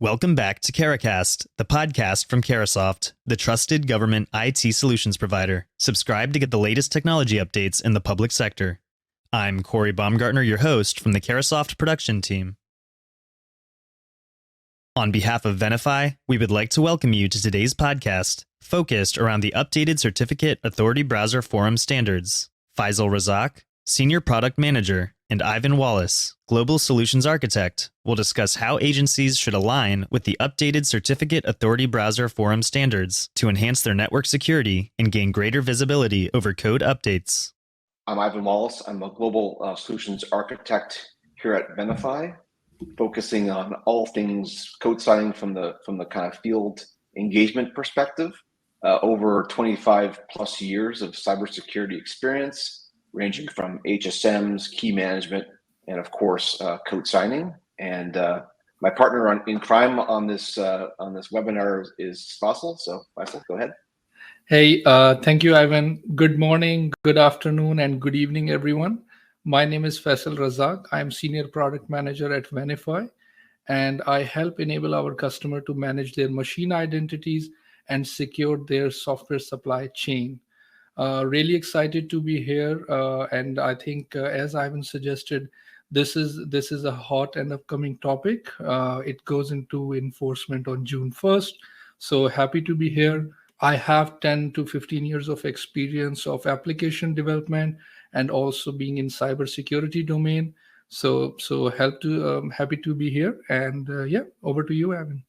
Welcome back to Caracast, the podcast from Carasoft, the trusted government IT solutions provider. Subscribe to get the latest technology updates in the public sector. I'm Corey Baumgartner, your host from the Carasoft production team. On behalf of Venafi, we would like to welcome you to today's podcast, focused around the updated Certificate Authority Browser Forum standards. Faisal Razak, Senior Product Manager, and Ivan Wallace, Global Solutions Architect, will discuss how agencies should align with the updated Certificate Authority Browser Forum standards to enhance their network security and gain greater visibility over code updates. I'm Ivan Wallace. I'm a Global Solutions Architect here at Venafi, focusing on all things code signing from the kind of field engagement perspective. Over 25 plus years of cybersecurity experience, ranging from HSMs, key management, and of course, code signing. And my partner in crime on this webinar is Faisal. So Faisal, go ahead. Hey, thank you, Ivan. Good morning, good afternoon, and good evening, everyone. My name is Faisal Razak. I'm Senior Product Manager at Venafi, and I help enable our customer to manage their machine identities and secure their software supply chain. Really excited to be here, and I think, as Ivan suggested, this is a hot and upcoming topic. It goes into enforcement on June 1st, so happy to be here. I have 10 to 15 years of experience of application development and also being in cybersecurity domain. So happy to be here, and yeah, over to you, Ivan.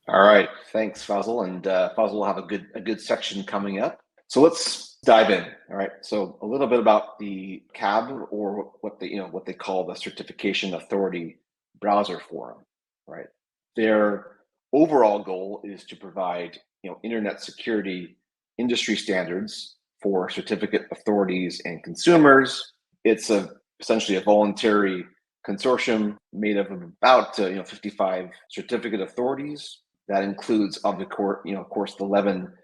All right, thanks, Faisal, and Faisal will have a good section coming up. So let's dive in. All right. So a little bit about the CAB, or what they call the Certification Authority Browser Forum. Right. Their overall goal is to provide internet security industry standards for certificate authorities and consumers. It's essentially a voluntary consortium made of about 55 certificate authorities. That includes, of course, the 11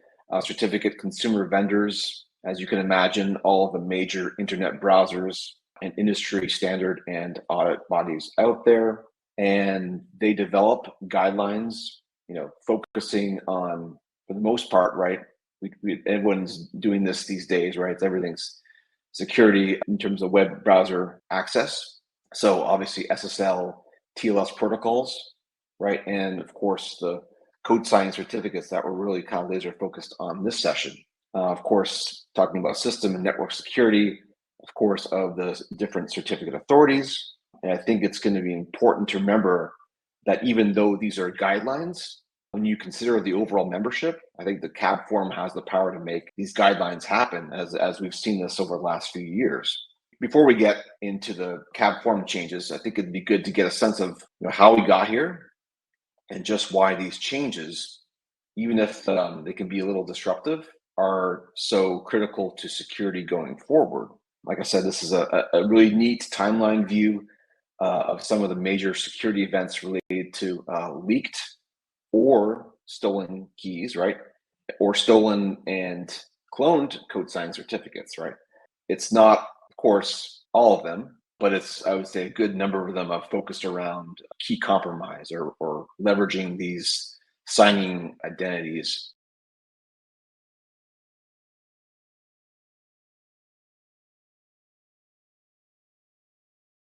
certificate consumer vendors. As you can imagine, all of the major internet browsers and industry standard and audit bodies out there. And they develop guidelines, focusing on, for the most part, right? Everyone's doing this these days, right? Everything's security in terms of web browser access. So obviously SSL, TLS protocols, right? And of course, the code signing certificates that were really kind of laser focused on this session. Of course, talking about system and network security, of course, of the different certificate authorities. And I think it's going to be important to remember that even though these are guidelines, when you consider the overall membership, I think the CAB forum has the power to make these guidelines happen, as we've seen this over the last few years. Before we get into the CAB forum changes, I think it'd be good to get a sense of how we got here and just why these changes, even if they can be a little disruptive, are so critical to security going forward. Like I said, this is a really neat timeline view of some of the major security events related to leaked or stolen keys, right? Or stolen and cloned code sign certificates, right? It's not, of course, all of them, but it's, I would say, a good number of them are focused around key compromise or leveraging these signing identities